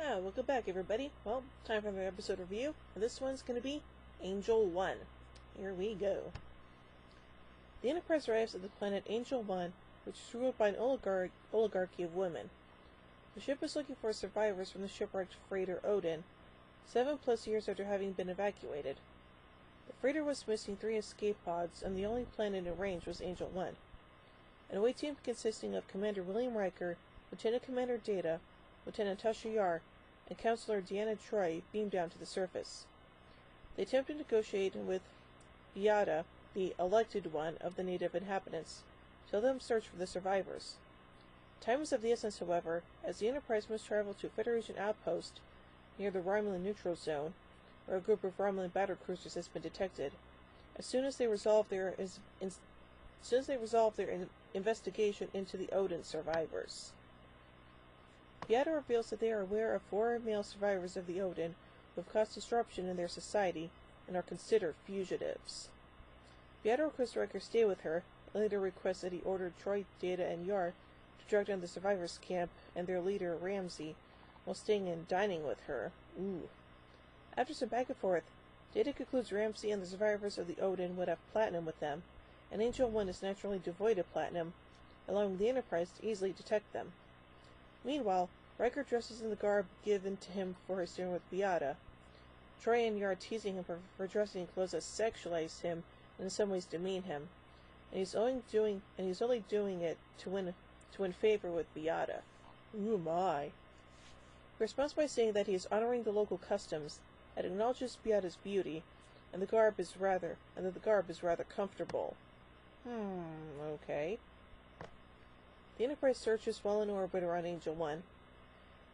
Welcome back, everybody. Well, time for another episode review, and this one's going to be Angel 1. Here we go. The Enterprise arrives at the planet Angel 1, which is ruled by an oligarchy of women. The ship is looking for survivors from the shipwrecked freighter Odin, 7+ years after having been evacuated. The freighter was missing 3 escape pods, and the only planet in range was Angel 1. An away team consisting of Commander William Riker, Lieutenant Commander Data, Lieutenant Tasha Yar, and Counselor Deanna Troi beamed down to the surface. They attempt to negotiate with Beata, the elected one of the native inhabitants, to let them search for the survivors. Time is of the essence, however, as the Enterprise must travel to a Federation outpost near the Romulan neutral zone, where a group of Romulan battlecruisers has been detected. As soon as they resolve their investigation into the Odin survivors. Beata reveals that they are aware of 4 male survivors of the Odin who have caused disruption in their society and are considered fugitives. Beata requests Riker stay with her, and later requests that he order Troi, Data, and Yar to track down the survivors' camp and their leader, Ramsey, while staying and dining with her. After some back and forth, Data concludes Ramsey and the survivors of the Odin would have platinum with them, and Angel 1 is naturally devoid of platinum, allowing the Enterprise to easily detect them. Meanwhile, Riker dresses in the garb given to him for his dinner with Beata. Troi and Yar teasing him for dressing in clothes that sexualize him and in some ways demean him, and he's only doing it to win favor with Beata. Ooh my! He responds by saying that he is honoring the local customs, and acknowledges Beata's beauty, and that the garb is rather comfortable. Okay. The Enterprise searches while in orbit around Angel 1.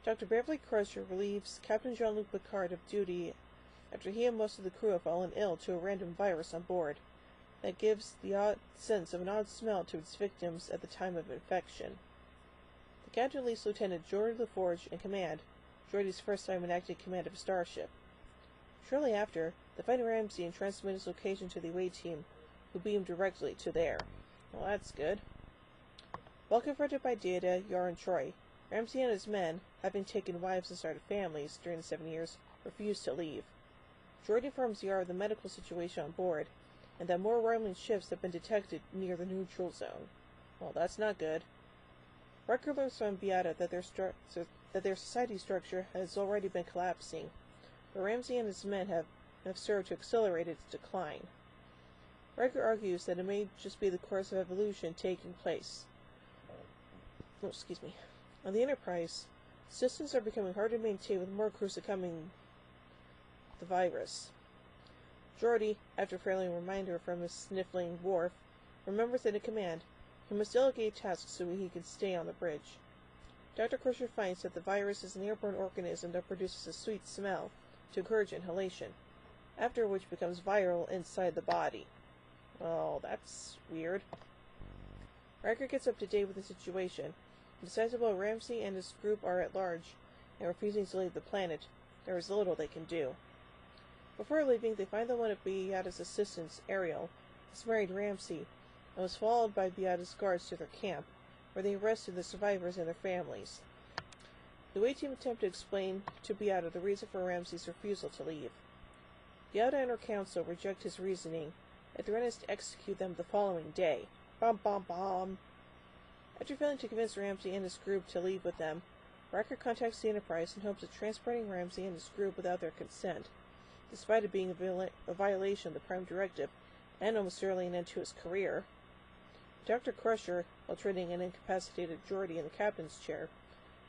Dr. Beverly Crusher relieves Captain Jean-Luc Picard of duty after he and most of the crew have fallen ill to a random virus on board that gives the odd sense of an odd smell to its victims at the time of infection. The captain leaves Lieutenant Geordi LaForge in command, Geordi's first time in active command of a starship. Shortly after, they find Ramsey and transmit his location to the away team, who beam directly to there. Well, that's good. While confronted by Data, Yar, and Troi, Ramsey and his men, having taken wives and started families during the 7 years, refuse to leave. Geordi informs Yar of the medical situation on board, and that more Romulan ships have been detected near the neutral zone. Well, that's not good. Riker learns from Beata that their society structure has already been collapsing, but Ramsey and his men have served to accelerate its decline. Riker argues that it may just be the course of evolution taking place. On the Enterprise, systems are becoming harder to maintain with more crews succumbing the virus. Geordi, after failing a reminder from his sniffling Worf, remembers that in command, he must delegate tasks so he can stay on the bridge. Dr. Crusher finds that the virus is an airborne organism that produces a sweet smell to encourage inhalation, after which becomes viral inside the body. Oh, that's weird. Riker gets up to date with the situation, and decides that while Ramsey and his group are at large and refusing to leave the planet, there is little they can do. Before leaving, they find that one of Beata's assistants, Ariel, has married Ramsey, and was followed by Beata's guards to their camp, where they arrested the survivors and their families. The away team attempt to explain to Beata the reason for Ramsey's refusal to leave. Beata and her council reject his reasoning, and threaten to execute them the following day. Bum bum bum! After failing to convince Ramsey and his group to leave with them, Riker contacts the Enterprise in hopes of transporting Ramsey and his group without their consent, despite it being a violation of the Prime Directive and almost certainly an end to his career. Dr. Crusher, while treating an incapacitated Geordi in the captain's chair,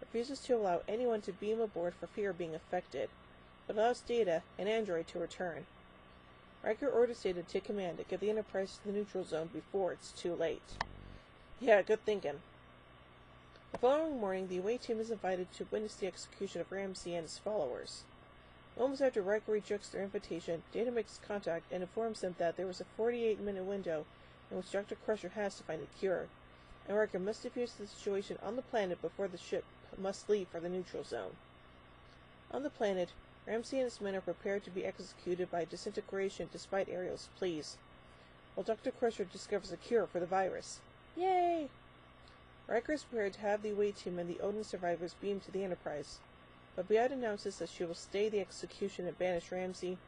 refuses to allow anyone to beam aboard for fear of being affected, but allows Data, an android, to return. Riker orders Data to take command and get the Enterprise to the neutral zone before it's too late. Yeah, good thinking. The following morning, the away team is invited to witness the execution of Ramsey and his followers. Moments after Riker rejects their invitation, Data makes contact and informs them that there was a 48-minute window in which Dr. Crusher has to find a cure, and Riker must defuse the situation on the planet before the ship must leave for the neutral zone. On the planet, Ramsey and his men are prepared to be executed by disintegration despite Ariel's pleas, while Dr. Crusher discovers a cure for the virus. Yay! Riker is prepared to have the away team and the Odin survivors beamed to the Enterprise, but Beate announces that she will stay the execution and banish Ramsay,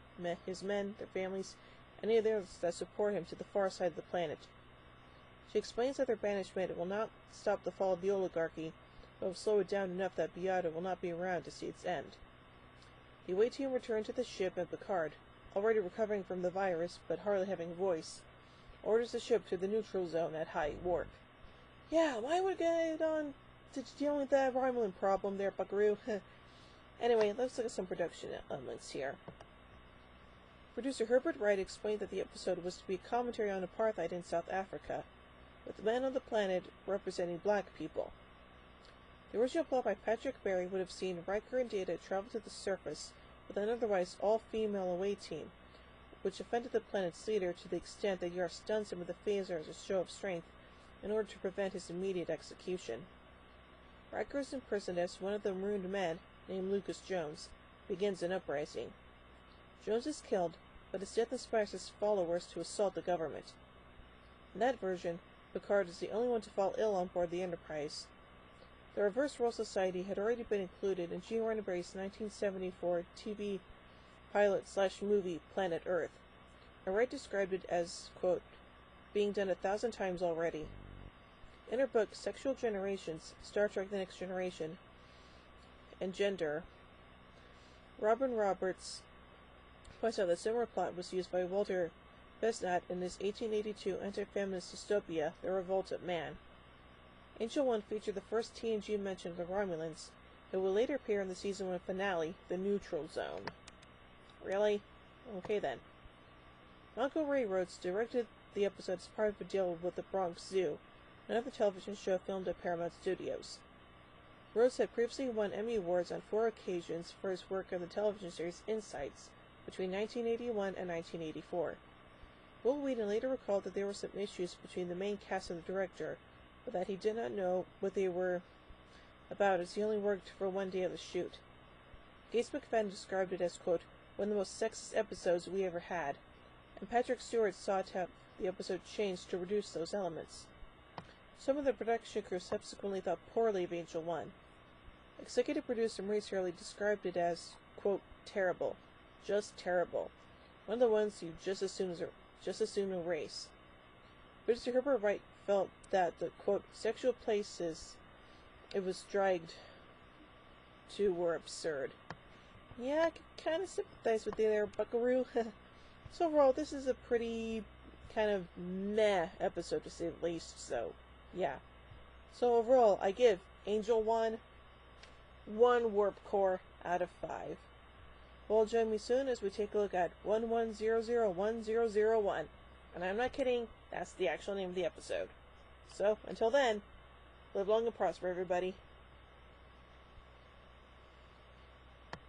his men, their families, and any others that support him to the far side of the planet. She explains that their banishment will not stop the fall of the oligarchy, but will slow it down enough that Beate will not be around to see its end. The away team return to the ship, and Picard, already recovering from the virus but hardly having a voice, orders the ship to the neutral zone at high warp. Yeah, why would get on to dealing with that Romulan problem there, Buckaroo? Anyway, let's look at some production elements here. Producer Herbert Wright explained that the episode was to be a commentary on apartheid in South Africa, with the men on the planet representing black people. The original plot by Patrick Barry would have seen Riker and Data travel to the surface with an otherwise all-female away team, which offended the planet's leader to the extent that Yar stuns him with a phaser as a show of strength in order to prevent his immediate execution. Riker is imprisoned as one of the marooned men, named Lucas Jones, begins an uprising. Jones is killed, but his death inspires his followers to assault the government. In that version, Picard is the only one to fall ill on board the Enterprise. The Reverse Role Society had already been included in Gene Roddenberry's 1974 TV pilot/movie Planet Earth, and Wright described it as, quote, being done 1,000 times already. In her book Sexual Generations, Star Trek The Next Generation, and Gender, Robin Roberts points out that similar plot was used by Walter Besnat in his 1882 anti-feminist dystopia, The Revolt of Man. Angel 1 featured the first TNG mention of the Romulans, who will later appear in the season 1 finale, The Neutral Zone. Really? Okay then. Michael Ray Rhodes directed the episode as part of a deal with the Bronx Zoo, another television show filmed at Paramount Studios. Rhodes had previously won Emmy Awards on 4 occasions for his work on the television series Insights between 1981 and 1984. Will Wheaton later recalled that there were some issues between the main cast and the director, but that he did not know what they were about as he only worked for one day of the shoot. Gates McFadden described it as, quote, one of the most sexist episodes we ever had, and Patrick Stewart sought to have the episode changed to reduce those elements. Some of the production crew subsequently thought poorly of Angel 1. Executive producer Maurice Hurley described it as, quote, terrible. Just terrible. One of the ones you just as soon erase. Producer Herbert Wright felt that the, quote, sexual places it was dragged to were absurd. Yeah, I could kind of sympathize with you there, Buckaroo. So overall, this is a pretty kind of meh episode to say the least, so yeah. So overall, I give Angel 1 warp core out of 5. Well, join me soon as we take a look at 11001001. And I'm not kidding, that's the actual name of the episode. So, until then, live long and prosper, everybody.